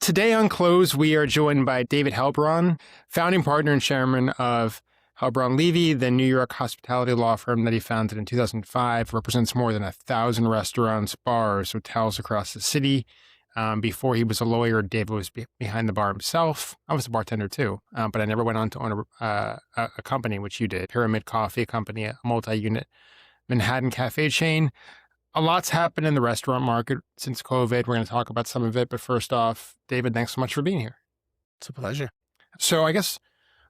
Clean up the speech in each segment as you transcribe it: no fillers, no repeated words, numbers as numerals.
Today on Close, we are joined by David Helbraun, founding partner and chairman of Helbraun Levey, the New York hospitality law firm that he founded in 2005, represents more than 1,000 restaurants, bars, hotels across the city. Before he was a lawyer, David was behind the bar himself. I was a bartender too, but I never went on to own a company, which you did, Pyramid Coffee Company, a multi-unit Manhattan cafe chain. A lot's happened in the restaurant market since COVID. We're going to talk about some of it. But first off, David, thanks so much for being here. It's a pleasure. So I guess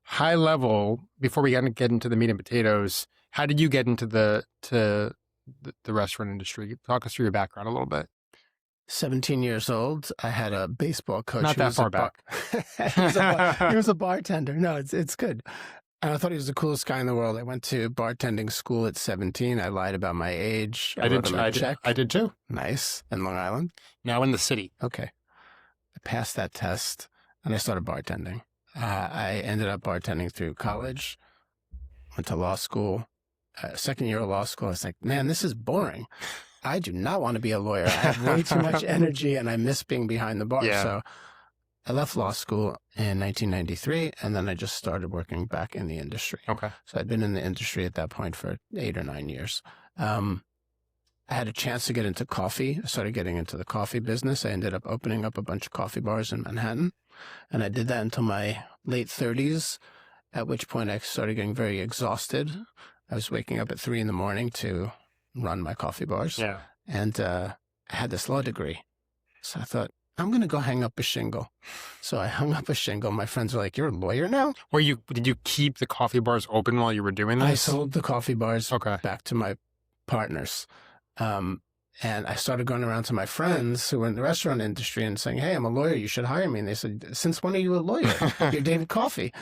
high level, before we get into the meat and potatoes, how did you get into the restaurant industry? Talk us through your background a little bit. 17 years old. I had a baseball coach. Not that far back. He was a bartender. No, it's good. And I thought he was the coolest guy in the world. I went to bartending school at 17. I lied about my age. I did too. Nice. In Long Island? Now in the city. Okay. I passed that test and I started bartending. I ended up bartending through college, went to law school. Second year of law school, I was like, man, this is boring. I do not want to be a lawyer. I have way too much energy and I miss being behind the bar. Yeah. So I left law school in 1993, and then I just started working back in the industry. Okay. So I'd been in the industry at that point for 8 or 9 years. I had a chance to get into coffee. I started getting into the coffee business. I ended up opening up a bunch of coffee bars in Manhattan, and I did that until my late 30s, at which point I started getting very exhausted. I was waking up at 3 in the morning to run my coffee bars. Yeah. And I had this law degree. So I thought, I'm going to go hang up a shingle. So I hung up a shingle. My friends were like, you're a lawyer now? Did you keep the coffee bars open while you were doing this? I sold the coffee bars Okay. back to my partners. And I started going around to my friends who were in the restaurant industry and saying, hey, I'm a lawyer. You should hire me. And they said, since when are you a lawyer? You're David Coffee.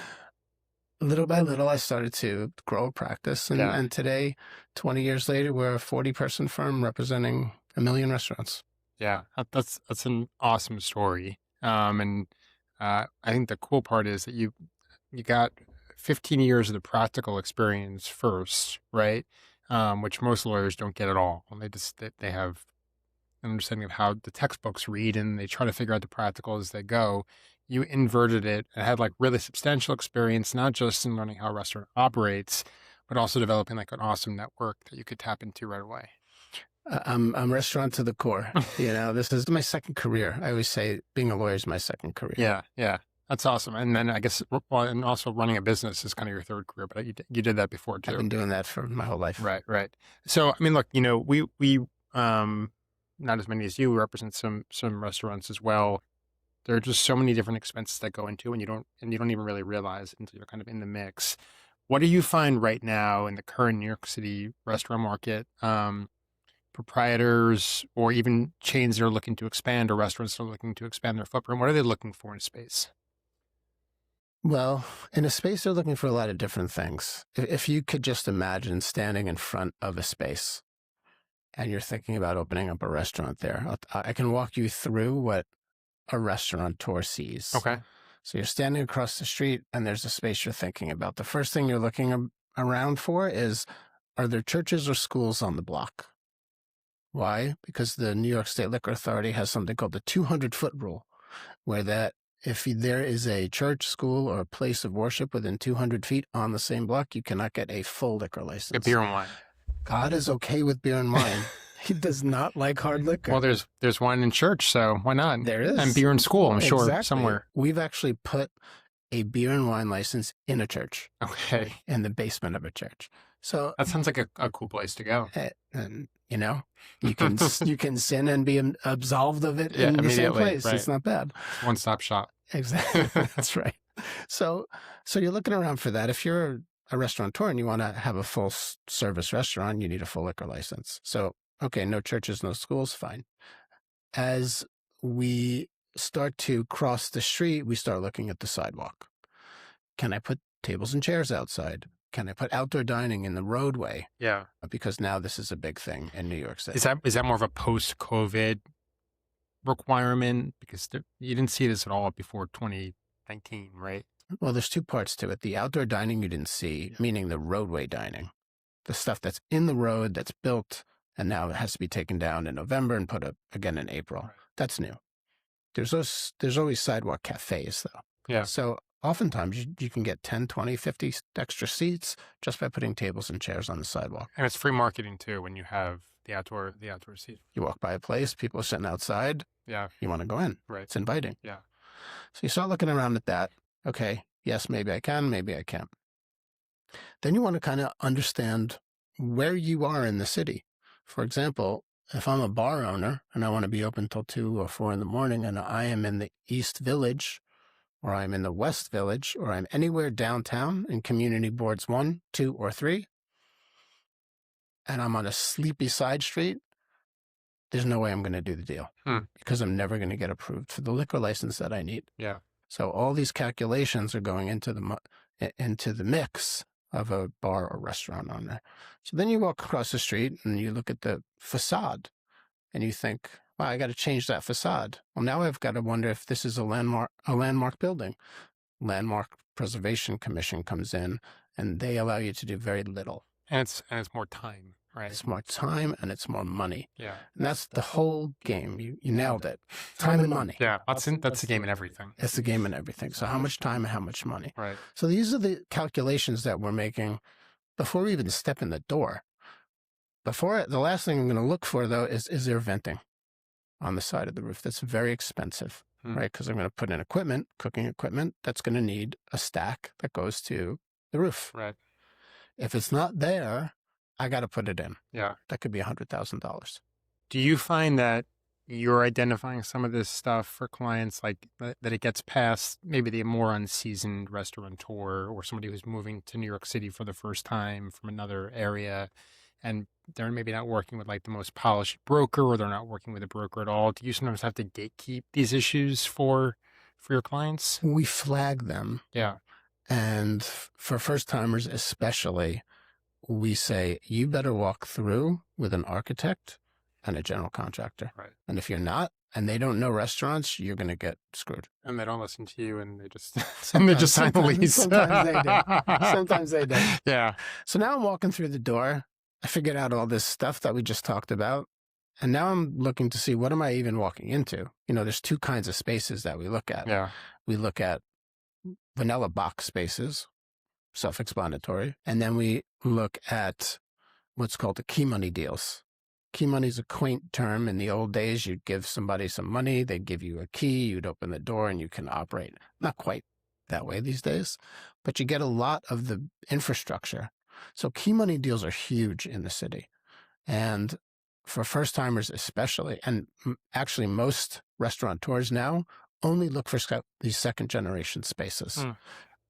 Little by little, I started to grow a practice. And today, 20 years later, we're a 40-person firm representing 1 million restaurants. Yeah, that's an awesome story. And I think the cool part is that you got 15 years of the practical experience first, right? Which most lawyers don't get at all. They have an understanding of how the textbooks read and they try to figure out the practical as they go. You inverted it and had like really substantial experience, not just in learning how a restaurant operates, but also developing like an awesome network that you could tap into right away. I'm restaurant to the core. This is my second career. I always say being a lawyer is my second career. Yeah. That's awesome. And then I guess, and also running a business is kind of your third career, but you did that before too. I've been doing that for my whole life. Right. So, I mean, look, we not as many as you, represent some restaurants as well. There are just so many different expenses that go into, and you don't even really realize it until you're kind of in the mix. What do you find right now in the current New York City restaurant market? Proprietors or even chains that are looking to expand or restaurants that are looking to expand their footprint, what are they looking for in space? Well, in a space, they're looking for a lot of different things. If you could just imagine standing in front of a space and you're thinking about opening up a restaurant there, I can walk you through what a restaurateur sees. Okay. So you're standing across the street and there's a space you're thinking about. The first thing you're looking around for is, are there churches or schools on the block? Why? Because the New York State Liquor Authority has something called the 200-foot rule, where that if there is a church, school, or a place of worship within 200 feet on the same block, you cannot get a full liquor license. Get beer and wine. God is okay with beer and wine. He does not like hard liquor. Well, there's wine in church, so why not? There is. And beer in school, I'm sure, Exactly. somewhere. We've actually put a beer and wine license in a church. Okay. In the basement of a church. So that sounds like a cool place to go. And you can sin and be absolved of it in the same place. Right. It's not bad. One-stop shop. Exactly. That's right. So you're looking around for that. If you're a restaurateur and you want to have a full service restaurant, you need a full liquor license. So, okay, no churches, no schools, fine. As we start to cross the street, we start looking at the sidewalk. Can I put tables and chairs outside? Can I put outdoor dining in the roadway? Yeah. Because now this is a big thing in New York City. Is that more of a post-COVID requirement? Because you didn't see this at all before 2019, right? Well, there's two parts to it. The outdoor dining you didn't see, meaning the roadway dining. The stuff that's in the road, that's built, and now it has to be taken down in November and put up again in April. Right. That's new. There's always sidewalk cafes, though. Yeah. So oftentimes you can get 10, 20, 50 extra seats just by putting tables and chairs on the sidewalk. And it's free marketing too when you have the outdoor seat. You walk by a place, people are sitting outside. Yeah. You want to go in. Right. It's inviting. Yeah. So you start looking around at that. Okay, yes, maybe I can, maybe I can't. Then you want to kind of understand where you are in the city. For example, if I'm a bar owner and I want to be open till 2 or 4 in the morning and I am in the East Village or I'm in the West Village or I'm anywhere downtown in community boards 1, 2, or 3, and I'm on a sleepy side street, there's no way I'm going to do the deal because I'm never going to get approved for the liquor license that I need. Yeah. So all these calculations are going into the mix of a bar or restaurant owner. So then you walk across the street and you look at the facade and you think, wow, I got to change that facade. Well, now I've got to wonder if this is a landmark building. Landmark Preservation Commission comes in and they allow you to do very little. And it's more time, right? It's more time and it's more money. Yeah. And that's the whole game. You nailed it. Time and money. Yeah. That's the game in everything. It's the game in everything. So how much time and how much money? Right. So these are the calculations that we're making before we even step in the door. The last thing I'm going to look for, though, is there venting on the side of the roof? That's very expensive, right? Because I'm going to put in equipment, cooking equipment, that's going to need a stack that goes to the roof. Right. If it's not there, I got to put it in. Yeah. That could be $100,000. Do you find that you're identifying some of this stuff for clients, like that it gets past maybe the more unseasoned restaurateur or somebody who's moving to New York City for the first time from another area, and they're maybe not working with like the most polished broker, or they're not working with a broker at all? Do you sometimes have to gatekeep these issues for your clients? We flag them. Yeah. And for first timers especially, we say, you better walk through with an architect and a general contractor. Right. And if you're not, and they don't know restaurants, you're going to get screwed. And they don't listen to you, and they just sign the lease. Sometimes they do. Sometimes they do. Yeah. So now I'm walking through the door. I figured out all this stuff that we just talked about. And now I'm looking to see, what am I even walking into? There's 2 kinds of spaces that we look at. Yeah. We look at vanilla box spaces, self-explanatory. And then we look at what's called the key money deals. Key money is a quaint term. In the old days, you'd give somebody some money, they'd give you a key, you'd open the door, and you can operate. Not quite that way these days, but you get a lot of the infrastructure. So key money deals are huge in the city. And for first-timers especially, and actually most restaurateurs now only look for these second-generation spaces.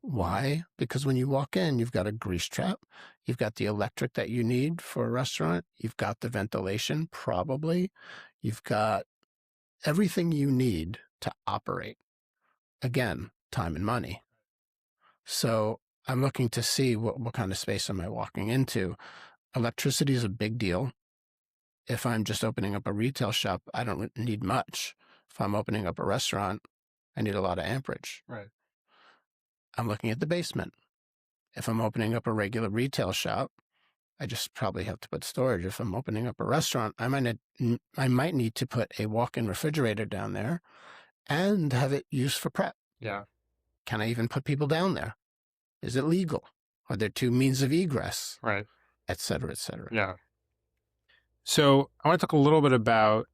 Why? Because when you walk in, you've got a grease trap, you've got the electric that you need for a restaurant, you've got the ventilation, probably, you've got everything you need to operate. Again, time and money. So I'm looking to see what kind of space am I walking into. Electricity is a big deal. If I'm just opening up a retail shop, I don't need much. If I'm opening up a restaurant, I need a lot of amperage. Right. I'm looking at the basement. If I'm opening up a regular retail shop, I just probably have to put storage. If I'm opening up a restaurant, I might need to put a walk-in refrigerator down there and have it used for prep. Yeah. Can I even put people down there? Is it legal? Are there 2 means of egress? Right. Et cetera, et cetera. Yeah. So I want to talk a little bit about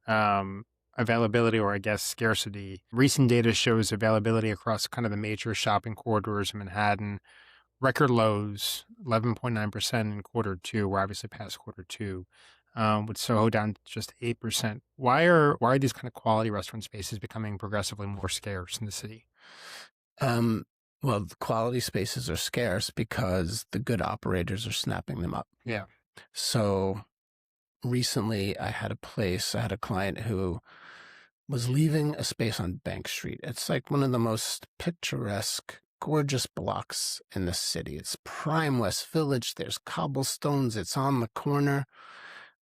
availability, or I guess scarcity. Recent data shows availability across kind of the major shopping corridors in Manhattan. Record lows, 11.9% in Q2. We're obviously past Q2, with Soho down just 8%. Why are these kind of quality restaurant spaces becoming progressively more scarce in the city? Well, the quality spaces are scarce because the good operators are snapping them up. Yeah. So recently I had a client who was leaving a space on Bank Street. It's like one of the most picturesque, gorgeous blocks in the city. It's prime West Village. There's cobblestones. It's on the corner.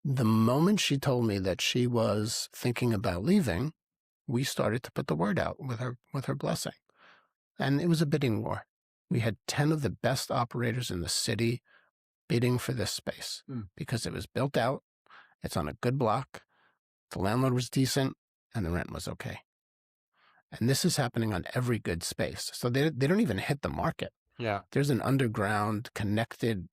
The moment she told me that she was thinking about leaving, we started to put the word out with her blessing. And it was a bidding war. We had 10 of the best operators in the city bidding for this space because it was built out. It's on a good block. The landlord was decent and the rent was okay. And this is happening on every good space. So they don't even hit the market. Yeah. There's an underground connectivity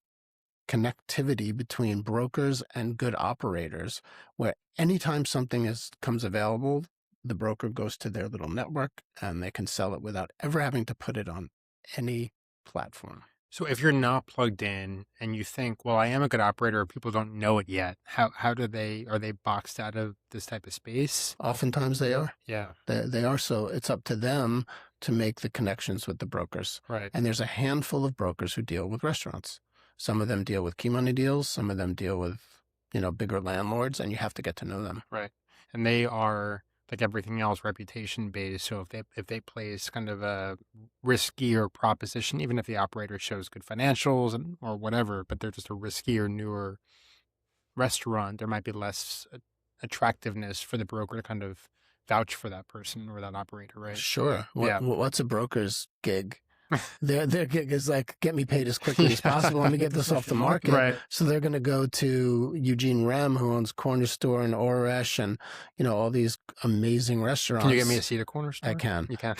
between brokers and good operators where anytime something comes available, the broker goes to their little network and they can sell it without ever having to put it on any platform. So if you're not plugged in and you think, well, I am a good operator, people don't know it yet, how are they boxed out of this type of space? Oftentimes they are. Yeah. They are. So it's up to them to make the connections with the brokers. Right. And there's a handful of brokers who deal with restaurants. Some of them deal with key money deals. Some of them deal with, bigger landlords, and you have to get to know them. Right. And they are, like everything else, reputation based. So if they place kind of a riskier proposition, even if the operator shows good financials or whatever, but they're just a riskier, newer restaurant, there might be less attractiveness for the broker to kind of vouch for that person or that operator, right? Sure. Yeah. What's a broker's gig? Their gig is like, get me paid as quickly as possible. Let me get this off the market. Right. So they're going to go to Eugene Rem, who owns Corner Store in Oresh and, all these amazing restaurants. Can you get me a seat at Corner Store? I can. You can.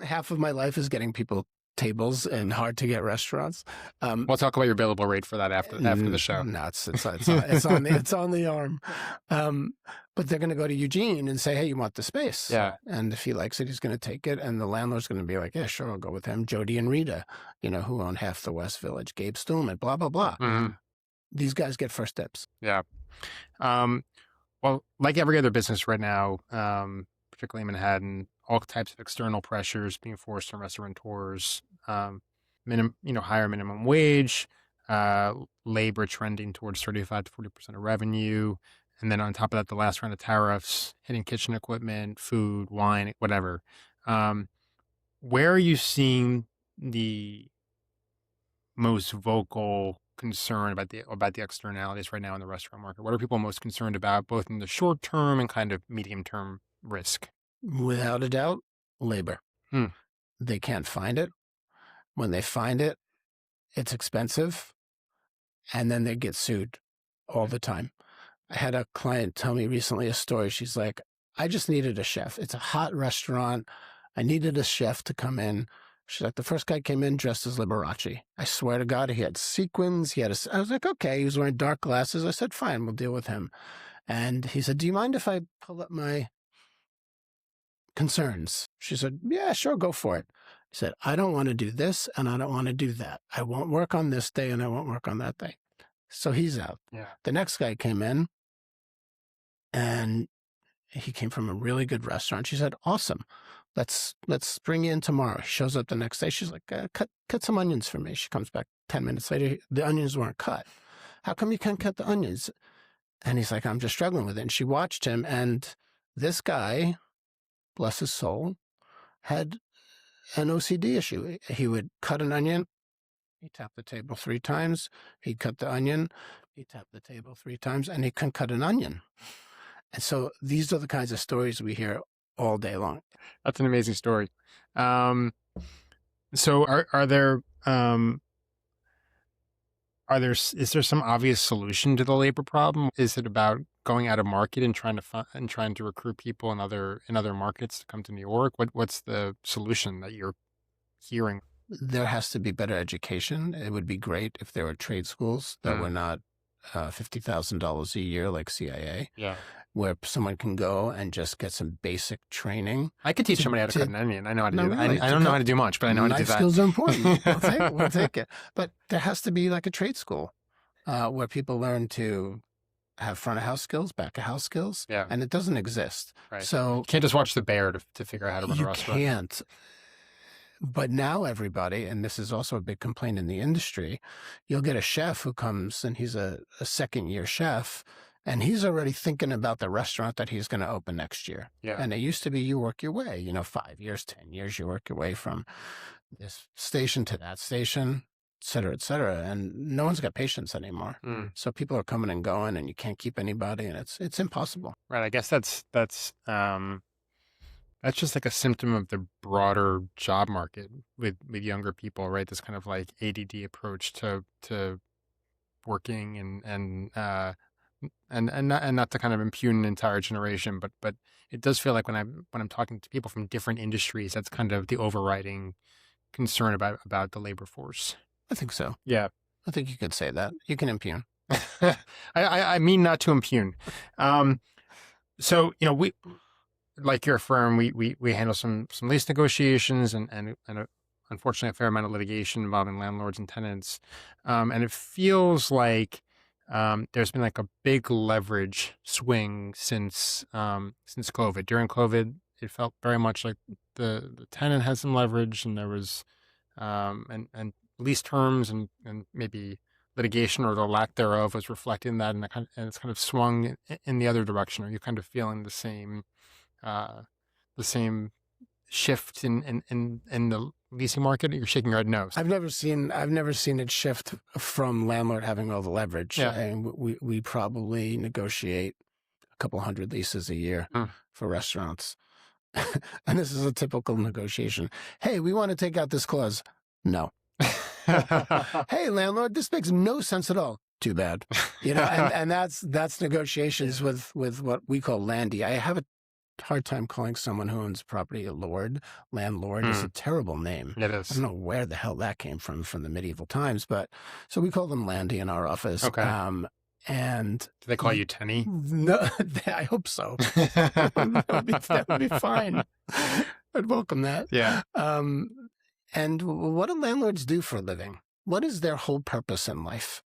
Half of my life is getting people tables in hard to get restaurants. We'll talk about your billable rate for that after the show. No, it's on the arm. But they're going to go to Eugene and say, hey, you want the space? Yeah. And if he likes it, he's going to take it. And the landlord's going to be like, yeah, sure, I'll go with him. Jody and Rita, who own half the West Village, Gabe Stuhlman, blah, blah, blah. Mm-hmm. These guys get first dips. Yeah. Well, like every other business right now, particularly in Manhattan, all types of external pressures being forced on restaurateurs, higher minimum wage, labor trending towards 35 to 40% of revenue. And then on top of that, the last round of tariffs hitting kitchen equipment, food, wine, whatever. Where are you seeing the most vocal concern about the externalities right now in the restaurant market? What are people most concerned about, both in the short term and kind of medium term risk? Without a doubt, labor. They can't find it. When they find it, it's expensive. And then they get sued all the time. I had a client tell me recently a story. She's like, I just needed a chef. It's a hot restaurant. I needed a chef to come in. She's like, the first guy came in dressed as Liberace. I swear to God, he had sequins. I was like, okay. He was wearing dark glasses. I said, fine, we'll deal with him. And he said, do you mind if I pull up my concerns? She said, yeah, sure, go for it. He said, I don't want to do this and I don't want to do that. I won't work on this day and I won't work on that day. So he's out. Yeah. The next guy came in and he came from a really good restaurant. She said, awesome. Let's bring you in tomorrow. He shows up the next day. She's like, cut some onions for me. She comes back 10 minutes later. The onions weren't cut. How come you can't cut the onions? And he's like, I'm just struggling with it. And she watched him. And this guy, bless his soul, had an OCD issue. He would cut an onion. He tapped the table 3 times. He'd cut the onion. He tapped the table 3 times. And he couldn't cut an onion. And so these are the kinds of stories we hear all day long. That's an amazing story. So are there is there some obvious solution to the labor problem? Is it about going out of market and trying to recruit people in other markets to come to New York? What's the solution that you're hearing? There has to be better education. It would be great if there were trade schools that were not $50,000 a year like CIA. Yeah. Where someone can go and just get some basic training. I could teach somebody how to cut an onion. I know how to do that. Really, I don't know how to do much, but I know how to do Life that. skills are important. We'll take it. But there has to be like a trade school where people learn to have front of house skills, back of house skills. Yeah. And it doesn't exist. Right. So you can't just watch The Bear to figure out how to run a restaurant. You can't. But now everybody, and this is also a big complaint in the industry, you'll get a chef who comes and he's a second-year chef, and he's already thinking about the restaurant that he's going to open next year. Yeah. And it used to be you work your way, 5 years, 10 years, you work your way from this station to that station, et cetera, et cetera. And no one's got patience anymore. So people are coming and going and you can't keep anybody and it's impossible. Right. I guess that's just like a symptom of the broader job market with younger people, right? This kind of like ADD approach to working and And not to kind of impugn an entire generation, but it does feel like when I'm talking to people from different industries, that's kind of the overriding concern about the labor force. I think so. Yeah. I think you could say that. You can impugn. I mean not to impugn. So we, like your firm, we handle some lease negotiations and unfortunately a fair amount of litigation involving landlords and tenants, and it feels like there's been like a big leverage swing since COVID. During COVID, it felt very much like the tenant had some leverage, and there was and lease terms and maybe litigation or the lack thereof was reflecting that, and it's kind of swung in the other direction. Are you kind of feeling the same shift in the leasing market? You're shaking your head no. I've never seen it shift from landlord having all the leverage. Yeah. And we probably negotiate a couple hundred leases a year for restaurants. And this is a typical negotiation. Hey, we want to take out this clause. No. Hey, landlord, this makes no sense at all. Too bad. And that's negotiations with what we call landy. I have a hard time calling someone who owns property a lord. Landlord is a terrible name. It is. I don't know where the hell that came from the medieval times, but so we call them landy in our office. Okay. And do they call you Tenny? No, I hope so. that would be fine. I'd welcome that. Yeah. And what do landlords do for a living? What is their whole purpose in life?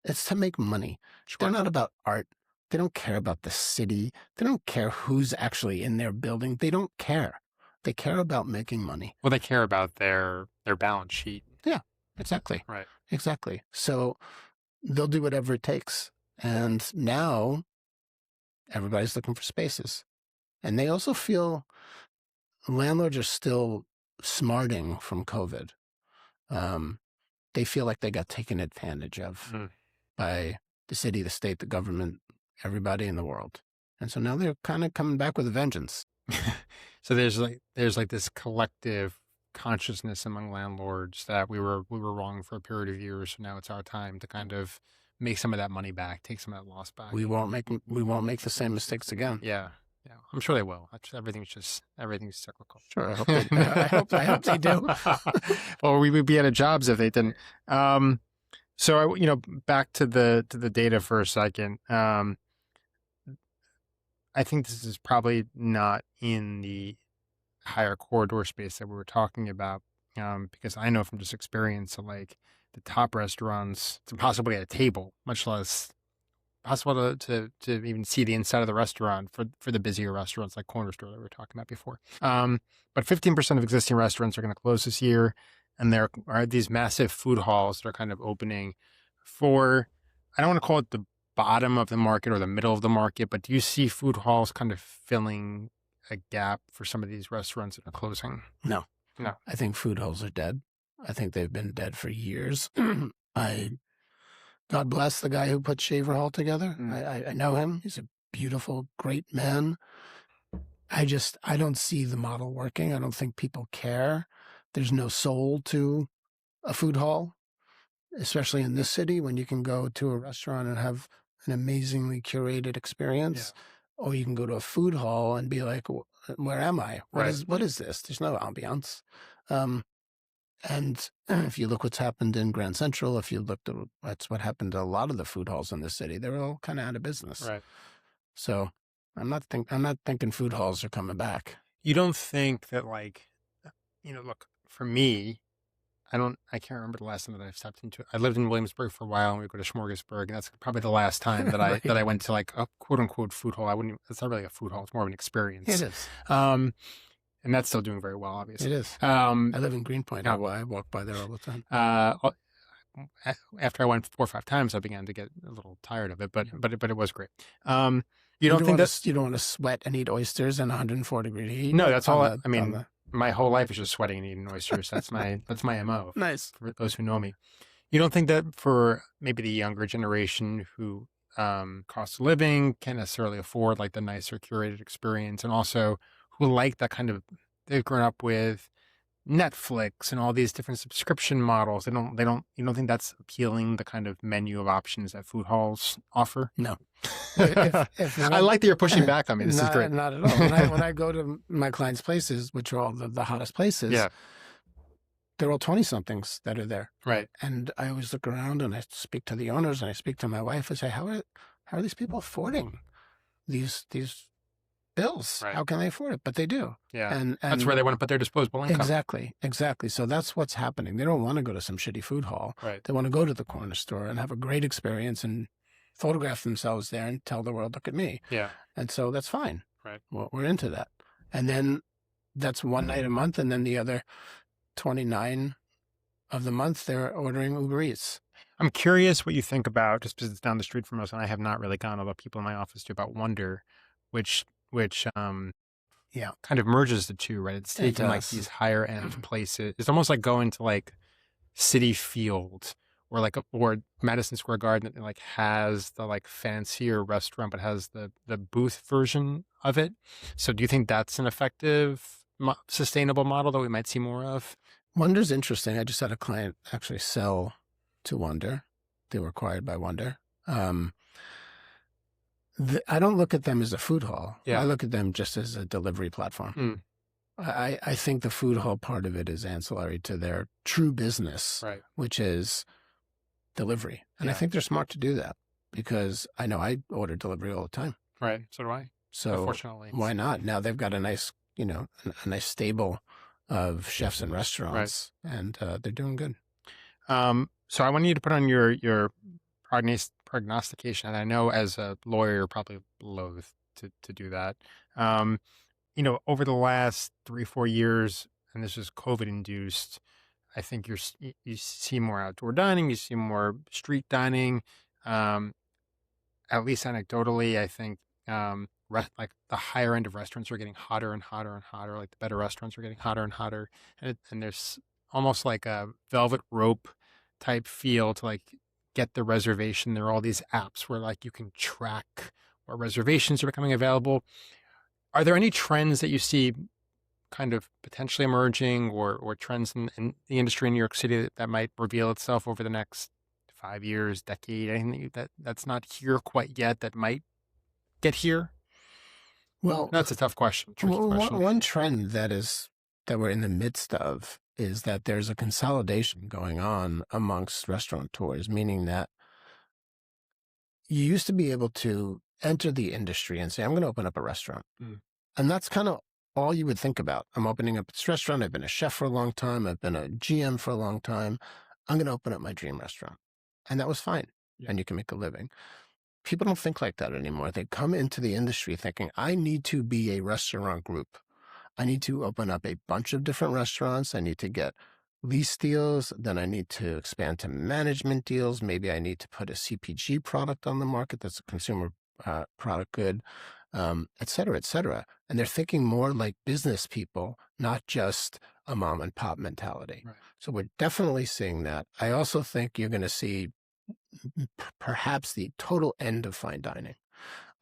It's to make money. Sure. They're not about art. They don't care about the city. They don't care who's actually in their building. They don't care. They care about making money. Well, they care about their balance sheet. Yeah, exactly. Right. Exactly. So they'll do whatever it takes. And now everybody's looking for spaces. And they also feel landlords are still smarting from COVID. They feel like they got taken advantage of by the city, the state, the government, everybody in the world. And so now they're kind of coming back with a vengeance. So there's like this collective consciousness among landlords that we were wrong for a period of years. So now it's our time to kind of make some of that money back, take some of that loss back. We won't make the same mistakes again. Yeah. Yeah, I'm sure they will. Everything's cyclical. Sure, I hope they do. Well, we would be out of jobs if they didn't. So back to the data for a second. I think this is probably not in the higher corridor space that we were talking about, because I know from just experience that like the top restaurants, it's impossible to get a table, much less possible to even see the inside of the restaurant for the busier restaurants like Corner Store that we were talking about before. But 15% of existing restaurants are going to close this year, and there are these massive food halls that are kind of opening for, I don't want to call it the bottom of the market or the middle of the market, but do you see food halls kind of filling a gap for some of these restaurants that are closing? No. No. I think food halls are dead. I think they've been dead for years. God bless the guy who put Shaver Hall together. I know him. He's a beautiful, great man. I don't see the model working. I don't think people care. There's no soul to a food hall, especially in this city when you can go to a restaurant and have an amazingly curated experience. Yeah. Or you can go to a food hall and be like, where am I? What is this? There's no ambiance. And if you look what's happened in Grand Central, if you looked at that's what happened to a lot of the food halls in the city, they're all kind of out of business. Right. So I'm not thinking food halls are coming back. You don't think that, like, look, for me, I can't remember the last time that I've stepped into it. I lived in Williamsburg for a while, and we go to Smorgasburg, and that's probably the last time that Right. that I went to like a quote unquote food hall. It's not really a food hall; it's more of an experience. It is. And that's still doing very well, obviously. It is. I live in Greenpoint. I walk by there all the time. After I went 4 or 5 times, I began to get a little tired of it, but it was great. You don't want to sweat and eat oysters in 104-degree heat? No, that's all. My whole life is just sweating and eating oysters. That's my MO. Nice. For those who know me. You don't think that for maybe the younger generation who cost of living can't necessarily afford like the nicer curated experience, and also who like that kind of, they've grown up with Netflix and all these different subscription models. You don't think that's appealing, the kind of menu of options that food halls offer? No. If I like that you're pushing back on me. This is great. Not at all. When I go to my clients' places, which are all the hottest places, Yeah. they're all 20-somethings that are there. Right. And I always look around and I speak to the owners and I speak to my wife and say, how are these people affording these bills? Right. How can they afford it? But they do. Yeah. And That's where they want to put their disposable income. Exactly. So that's what's happening. They don't want to go to some shitty food hall. Right. They want to go to the corner store and have a great experience and photograph themselves there and tell the world, look at me. Yeah. And so that's fine. Right. Well, we're into that. And then that's one night a month. And then the other 29 of the month, they're ordering Uber Eats. I'm curious what you think about, just because it's down the street from us, and I have not really gone, although people in my office do, about Wonder, which kind of merges the two, right? It's taking like these higher end places. It's almost like going to like City Field or Madison Square Garden that like has the like fancier restaurant, but has the booth version of it. So do you think that's an effective, sustainable model that we might see more of? Wonder's interesting. I just had a client actually sell to Wonder. They were acquired by Wonder. I don't look at them as a food hall. Yeah. I look at them just as a delivery platform. I think the food hall part of it is ancillary to their true business, right, which is delivery. And I think they're smart to do that because I know I order delivery all the time. Right. So do I. So unfortunately, why not? Now they've got a nice, a nice stable of chefs and restaurants, and they're doing good. So I want you to put on your prognostication, and I know as a lawyer you're probably loath to do that. Over the last 3-4 years, and this is COVID induced, I think you see more outdoor dining, you see more street dining. At least anecdotally, I think like the higher end of restaurants are getting hotter and hotter and hotter. Like the better restaurants are getting hotter and hotter, and there's almost like a velvet rope type feel to like get the reservation. There are all these apps where like you can track what reservations are becoming available. Are there any trends that you see kind of potentially emerging or trends in the industry in New York City that might reveal itself over the next 5 years, decade, anything that's not here quite yet that might get here? Well, that's a tough question. One trend that we're in the midst of is that there's a consolidation going on amongst restaurateurs, meaning that you used to be able to enter the industry and say, I'm going to open up a restaurant. And that's kind of all you would think about. I'm opening up this restaurant. I've been a chef for a long time. I've been a GM for a long time. I'm going to open up my dream restaurant. And that was fine. Yeah. And you can make a living. People don't think like that anymore. They come into the industry thinking, I need to be a restaurant group. I need to open up a bunch of different restaurants. I need to get lease deals. Then I need to expand to management deals. Maybe I need to put a CPG product on the market that's a consumer product good, et cetera, et cetera. And they're thinking more like business people, not just a mom and pop mentality. Right. So we're definitely seeing that. I also think you're going to see perhaps the total end of fine dining.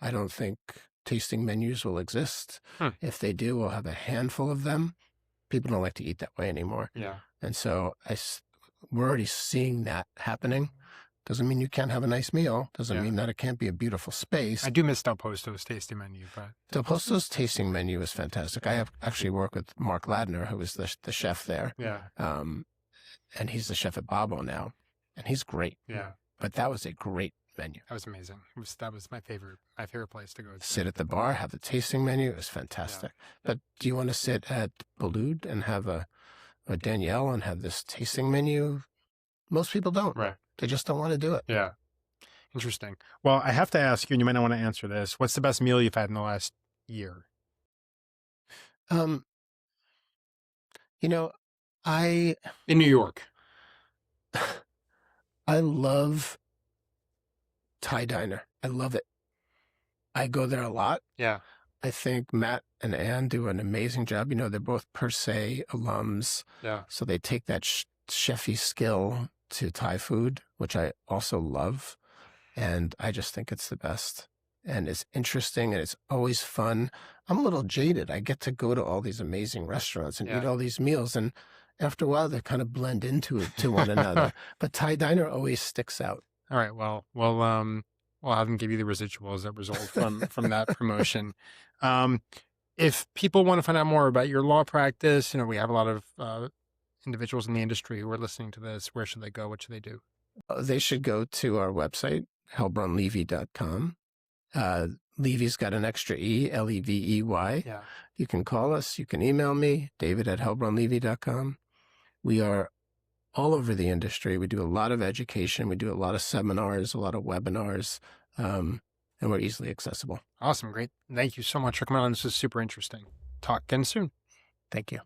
I don't think tasting menus will exist. If they do, we'll have a handful of them. People don't like to eat that way anymore. Yeah. And so we're already seeing that happening. Doesn't mean you can't have a nice meal. Doesn't mean that it can't be a beautiful space. I do miss Del Posto's tasting menu, but Del Posto's tasting menu is fantastic. I have actually worked with Mark Ladner, who is the chef there. Yeah. And he's the chef at Babbo now, and he's great. Yeah. But that was a great menu. That was amazing. That was my favorite place to go to. Sit at the bar, have the tasting menu. It was fantastic. Yeah. But do you want to sit at Boulud and have a Danielle and have this tasting menu? Most people don't. Right. They just don't want to do it. Yeah. Interesting. Well, I have to ask you, and you might not want to answer this. What's the best meal you've had in the last year? In New York. I love Thai Diner. I love it. I go there a lot. Yeah. I think Matt and Ann do an amazing job. They're both per se alums. Yeah. So they take that chefy skill to Thai food, which I also love. And I just think it's the best. and it's interesting and it's always fun. I'm a little jaded. I get to go to all these amazing restaurants and eat all these meals, and after a while they kind of blend into one another. But Thai diner always sticks out. All right. Well, we'll have them give you the residuals that result from that promotion. If people want to find out more about your law practice, we have a lot of individuals in the industry who are listening to this. Where should they go? What should they do? They should go to our website, helbraunlevey.com. Levey's got an extra E, Levey. Yeah. You can call us. You can email me, david@helbraunlevey.com. We are all over the industry. We do a lot of education. We do a lot of seminars, a lot of webinars, and we're easily accessible. Awesome. Great. Thank you so much for coming on. This is super interesting. Talk again soon. Thank you.